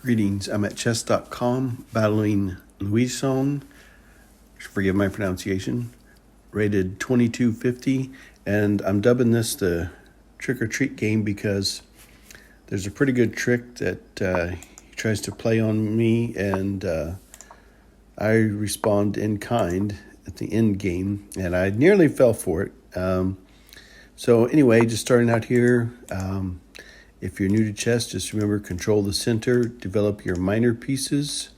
Greetings, I'm at chess.com battling Louison, forgive my pronunciation, rated 2250, and I'm dubbing this the trick or treat game because there's a pretty good trick that he tries to play on me, and I respond in kind at the end game, and I nearly fell for it. So anyway, just starting out here, if you're new to chess, just remember, control the center, develop your minor pieces,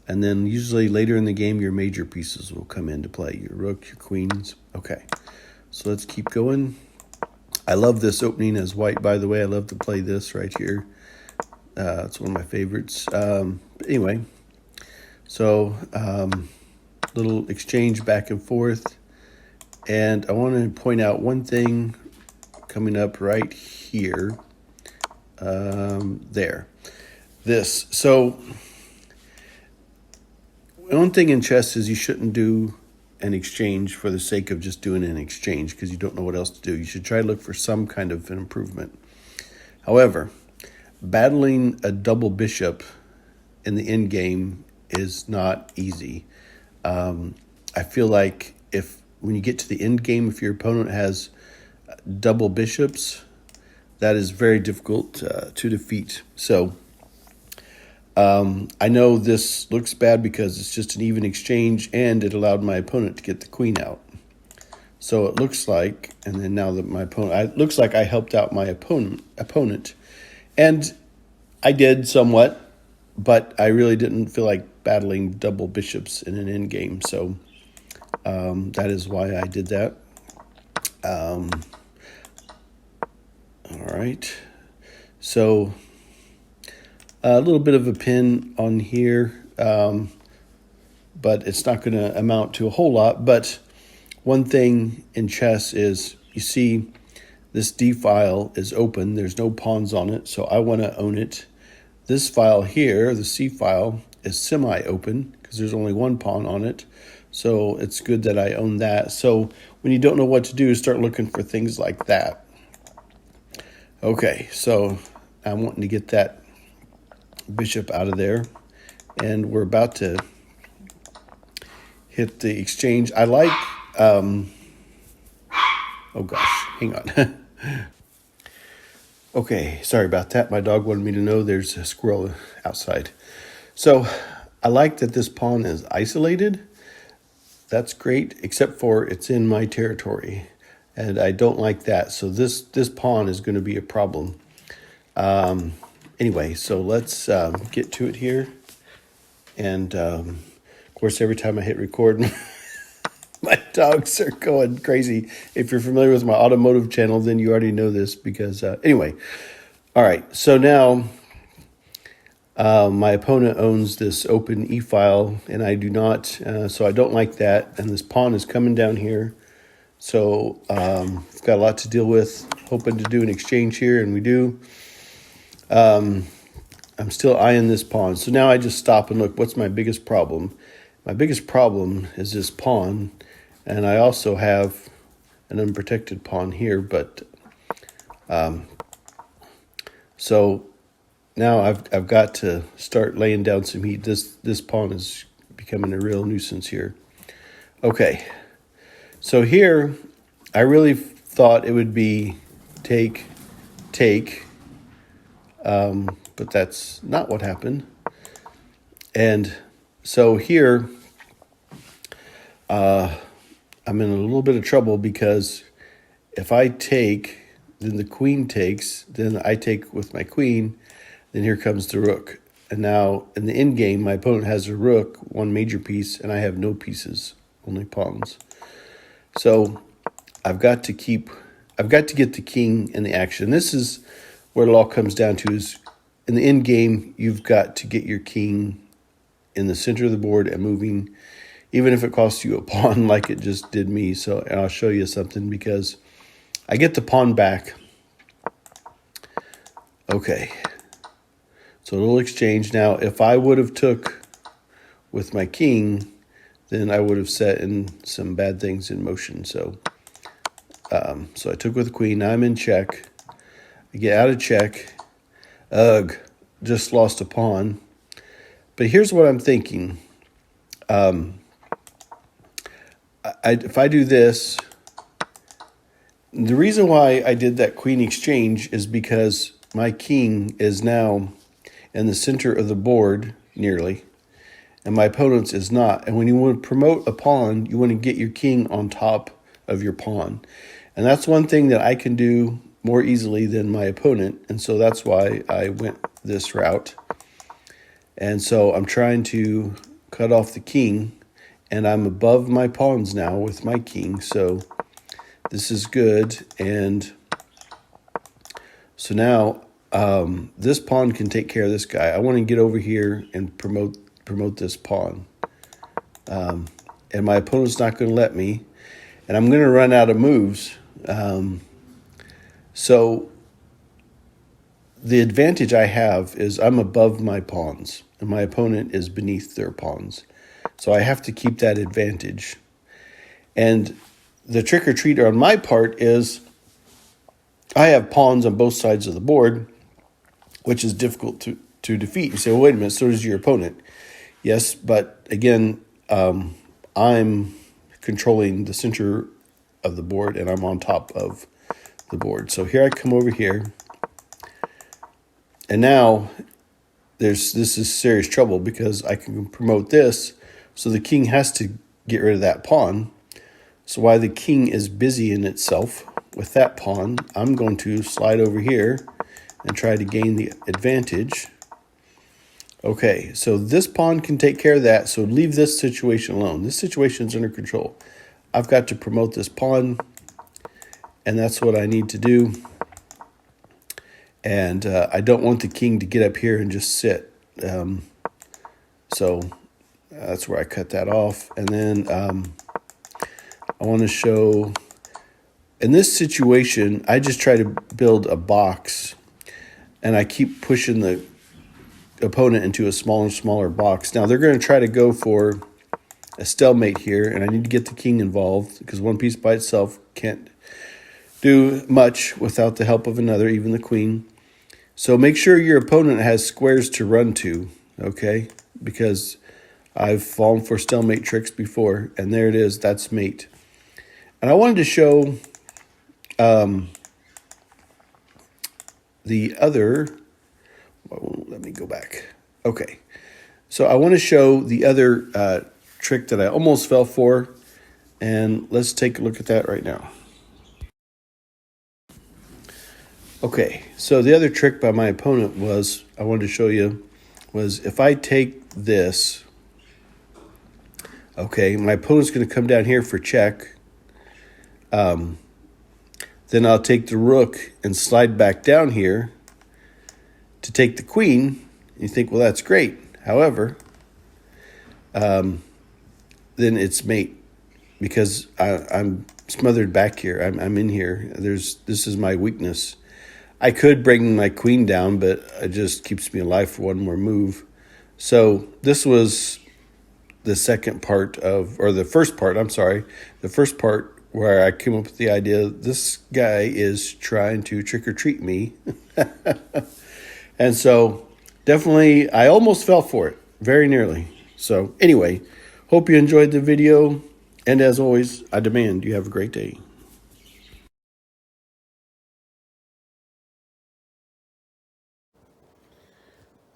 and then usually later in the game, your major pieces will come into play, your rook, your queens. Okay, so let's keep going. I love this opening as white, by the way. I love to play this right here. It's one of my favorites. Anyway, so little exchange back and forth. And I want to point out one thing coming up right here. There. This. So, one thing in chess is you shouldn't do an exchange for the sake of just doing an exchange because you don't know what else to do. You should try to look for some kind of an improvement. However, battling a double bishop in the end game is not easy. I feel like when you get to the end game, if your opponent has double bishops, that is very difficult to defeat. So I know this looks bad because it's just an even exchange and it allowed my opponent to get the queen out. So it looks like, and then now that my opponent, it looks like I helped out my opponent. And I did somewhat, but I really didn't feel like battling double bishops in an endgame. So that is why I did that. All right, so a little bit of a pin on here, but it's not going to amount to a whole lot. But one thing in chess is, you see this D file is open. There's no pawns on it, so I want to own it. This file here, the C file, is semi-open because there's only one pawn on it. So it's good that I own that. So when you don't know what to do, start looking for things like that. Okay, so I'm wanting to get that bishop out of there, and we're about to hit the exchange. I like, oh gosh, hang on. Okay, sorry about that. My dog wanted me to know there's a squirrel outside. So I like that this pawn is isolated. That's great, except for it's in my territory. And I don't like that. So this pawn is going to be a problem. Anyway, so let's get to it here. And, of course, every time I hit record, my dogs are going crazy. If you're familiar with my automotive channel, then you already know this because, anyway. All right, so now my opponent owns this open E file, and I do not. So I don't like that. And this pawn is coming down here. So I've got a lot to deal with, hoping to do an exchange here, and we do. I'm still eyeing this pawn. So now I just stop and look, what's my biggest problem? My biggest problem is this pawn, and I also have an unprotected pawn here. But so now I've got to start laying down some heat. This pawn is becoming a real nuisance here. Okay. So here, I really thought it would be take, but that's not what happened. And so here, I'm in a little bit of trouble because if I take, then the queen takes, then I take with my queen, then here comes the rook. And now in the end game, my opponent has a rook, one major piece, and I have no pieces, only pawns. So I've got to get the king in the action. This is where it all comes down to, is in the end game, you've got to get your king in the center of the board and moving, even if it costs you a pawn like it just did me. So I'll show you something because I get the pawn back. Okay. So a little exchange. Now, if I would have took with my king, then I would have set in some bad things in motion. So I took with the queen. Now I'm in check. I get out of check. Ugh. just lost a pawn. But here's what I'm thinking. If I do this, the reason why I did that queen exchange is because my king is now in the center of the board, nearly, and my opponent's is not. And when you want to promote a pawn, you want to get your king on top of your pawn. And that's one thing that I can do more easily than my opponent. And so that's why I went this route. And so I'm trying to cut off the king, and I'm above my pawns now with my king. So this is good. And so now this pawn can take care of this guy. I want to get over here and promote this pawn. And my opponent's not going to let me. And I'm going to run out of moves. So the advantage I have is I'm above my pawns, and my opponent is beneath their pawns. So I have to keep that advantage. And the trick-or-treater on my part is I have pawns on both sides of the board, which is difficult to defeat. You say, well, wait a minute, so does your opponent. Yes, but again, I'm controlling the center of the board, and I'm on top of the board. So here I come over here, and now this is serious trouble because I can promote this, so the king has to get rid of that pawn. So while the king is busy in itself with that pawn, I'm going to slide over here and try to gain the advantage. Okay, so this pawn can take care of that, so leave this situation alone. This situation is under control. I've got to promote this pawn, and that's what I need to do. And I don't want the king to get up here and just sit. So that's where I cut that off. And then I want to show, in this situation, I just try to build a box, and I keep pushing the opponent into a smaller and smaller box. Now they're going to try to go for a stalemate here, and I need to get the king involved because one piece by itself can't do much without the help of another, even the queen. So make sure your opponent has squares to run to, okay? Because I've fallen for stalemate tricks before, and there it is. That's mate. And I wanted to show the other. Well, let me go back. Okay. So I want to show the other trick that I almost fell for, and let's take a look at that right now. Okay, so the other trick by my opponent was, I wanted to show you, was if I take this, okay, my opponent's going to come down here for check. Then I'll take the rook and slide back down here to take the queen. You think, well, that's great. However, then it's mate because I'm smothered back here. I'm in here. This is my weakness. I could bring my queen down, but it just keeps me alive for one more move. So this was the second part of, or the first part, I'm sorry, the first part where I came up with the idea, this guy is trying to trick or treat me. And so definitely, I almost fell for it, very nearly. So anyway, hope you enjoyed the video. And as always, I demand you have a great day.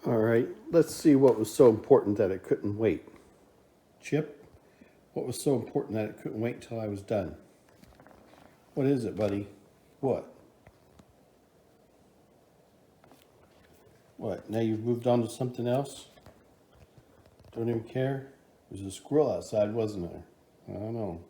All right, let's see what was so important that it couldn't wait. Chip, what was so important that it couldn't wait until I was done? What is it, buddy? What? What, now you've moved on to something else? Don't even care? There was a squirrel outside, wasn't there? I don't know.